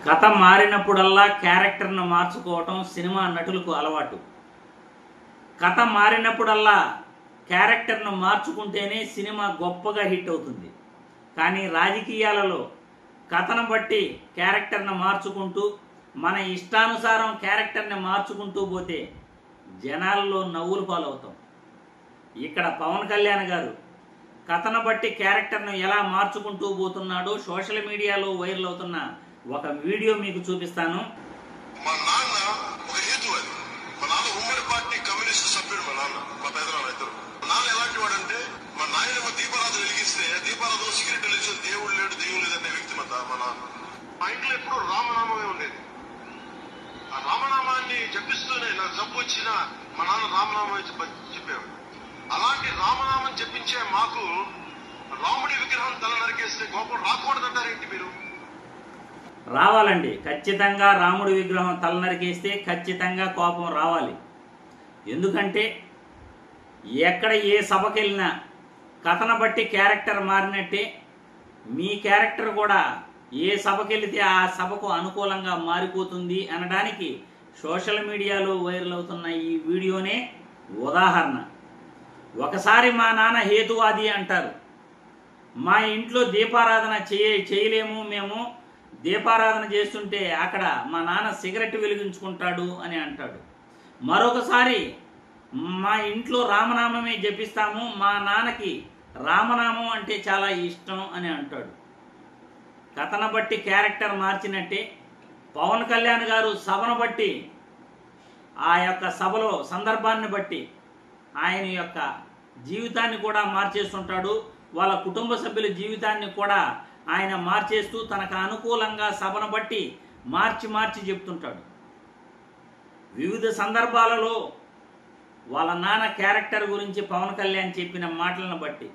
కథ మారినప్పుడల్లా క్యారెక్టర్ను మార్చుకోవటం సినిమా నటులకు అలవాటు. కథ మారినప్పుడల్లా క్యారెక్టర్ను మార్చుకుంటేనే సినిమా గొప్పగా హిట్ అవుతుంది. కానీ రాజకీయాలలో కథను బట్టి క్యారెక్టర్ను మార్చుకుంటూ మన ఇష్టానుసారం క్యారెక్టర్ని మార్చుకుంటూ పోతే జనాల్లో నవ్వులు పాలవుతాం. ఇక్కడ పవన్ కళ్యాణ్ గారు కథను బట్టి క్యారెక్టర్ను ఎలా మార్చుకుంటూ పోతున్నాడో సోషల్ మీడియాలో వైరల్ అవుతున్న ఒక వీడియో మీకు చూపిస్తాను. మా నాన్న ఒక హేతు అది. మా నాన్న ఉమ్మడి పార్టీ కమ్యూనిస్ట్ సభ్యుడు. మా పెద్దనాన్న ఇద్దరు. మా నాన్న ఎలాంటి వాడంటే మా నాయనమ్మ దీపారాధన వెలిగిస్తే దీపారాధన సిగరెట్ వెలిగించిన దేవుడు లేడు దేవుడు లేదనే వ్యక్తిమత మా నాన్న. మా ఇంట్లో ఎప్పుడు రామనామమే ఉండేది. ఆ రామనామాన్ని జపిస్తూనే నాకు జబ్బు వచ్చినా మా నాన్న రామనామం చెప్పేవాడు. అలాంటి రామనామం చెప్పించే మాకు రాముడి విగ్రహం తల నరికేస్తే కోపం రాకూడదంటారేంటి మీరు? రావాలండి, ఖచ్చితంగా రాముడి విగ్రహం తల నరికేస్తే ఖచ్చితంగా కోపం రావాలి. ఎందుకంటే ఎక్కడ ఏ సభకి వెళ్ళినా కథను బట్టి క్యారెక్టర్ మారినట్టే మీ క్యారెక్టర్ కూడా ఏ సభకి వెళితే ఆ సభకు అనుకూలంగా మారిపోతుంది అనడానికి సోషల్ మీడియాలో వైరల్ అవుతున్న ఈ వీడియోనే ఉదాహరణ. ఒకసారి మా నాన్న హేతువాది అంటారు, మా ఇంట్లో దీపారాధన చేయలేము, మేము దీపారాధన చేస్తుంటే అక్కడ మా నాన్న సిగరెట్ వెలిగించుకుంటాడు అని అంటాడు. మరొకసారి మా ఇంట్లో రామనామమే జపిస్తాము, మా నాన్నకి రామనామం అంటే చాలా ఇష్టం అని అంటాడు. కథను బట్టి క్యారెక్టర్ మార్చినట్టే పవన్ కళ్యాణ్ గారు సభను బట్టి ఆ యొక్క సభలో సందర్భాన్ని బట్టి ఆయన యొక్క జీవితాన్ని కూడా మార్చేస్తుంటాడు. వాళ్ళ కుటుంబ సభ్యుల జీవితాన్ని కూడా ఆయన మార్చేస్తూ తనకు అనుకూలంగా సభను బట్టి మార్చి చెప్తుంటాడు. వివిధ సందర్భాలలో వాళ్ళ నాన్న క్యారెక్టర్ గురించి పవన్ కళ్యాణ్ చెప్పిన మాటలను బట్టి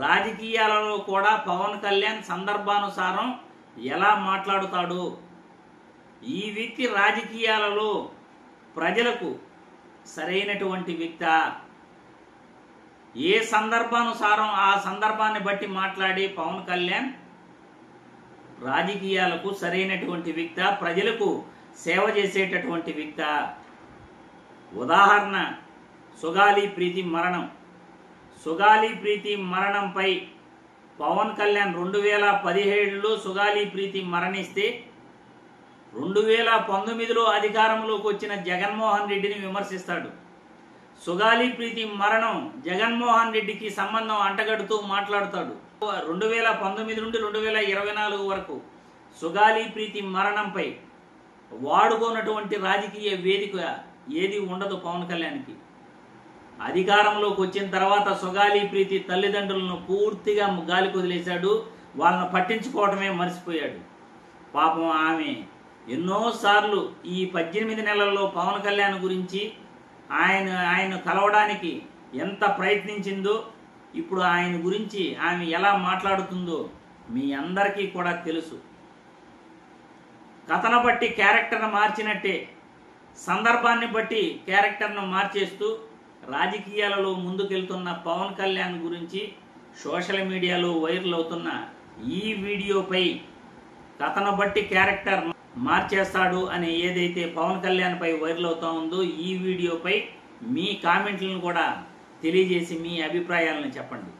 రాజకీయాలలో కూడా పవన్ కళ్యాణ్ సందర్భానుసారం ఎలా మాట్లాడుతాడు, ఈ వ్యక్తి రాజకీయాలలో ప్రజలకు సరైనటువంటి వ్యక్తి, ఏ సందర్భానుసారం ఆ సందర్భాన్ని బట్టి మాట్లాడి పవన్ కళ్యాణ్ రాజకీయాలకు సరైనటువంటి వ్యక్తి, ప్రజలకు సేవ చేసేటటువంటి వ్యక్తి. ఉదాహరణ సుగాలి ప్రీతి మరణం. సుగాలి ప్రీతి మరణంపై పవన్ కళ్యాణ్ 2017లో సుగాలి ప్రీతి మరణిస్తే 2019లో అధికారంలోకి వచ్చిన జగన్మోహన్ రెడ్డిని విమర్శిస్తాడు. సుగాలి ప్రీతి మరణం జగన్మోహన్ రెడ్డికి సంబంధం అంటగడుతూ మాట్లాడుతాడు. 2019 నుండి 2024 వరకు సుగాలి ప్రీతి మరణంపై వాడుకోనటువంటి రాజకీయ వేదిక ఏది ఉండదు పవన్ కళ్యాణ్కి. అధికారంలోకి వచ్చిన తర్వాత సుగాలి ప్రీతి తల్లిదండ్రులను పూర్తిగా గాలికి వదిలేశాడు. వాళ్ళని పట్టించుకోవటమే మర్చిపోయాడు. పాపం ఆమె ఎన్నోసార్లు ఈ 18 నెలల్లో పవన్ కళ్యాణ్ గురించి ఆయన కలవడానికి ఎంత ప్రయత్నించిందో, ఇప్పుడు ఆయన గురించి ఆమె ఎలా మాట్లాడుతుందో మీ అందరికీ కూడా తెలుసు. కథను బట్టి క్యారెక్టర్ను మార్చినట్టే సందర్భాన్ని బట్టి క్యారెక్టర్ను మార్చేస్తూ రాజకీయాలలో ముందుకెళ్తున్న పవన్ కళ్యాణ్ గురించి సోషల్ మీడియాలో వైరల్ అవుతున్న ఈ వీడియోపై కథను బట్టి క్యారెక్టర్ మార్చేస్తాడు అని ఏదైతే పవన్ కళ్యాణ్ పై వైరల్ అవుతా ఉందో ఈ వీడియోపై మీ కామెంట్లను కూడా తెలియజేసి మీ అభిప్రాయాలను చెప్పండి.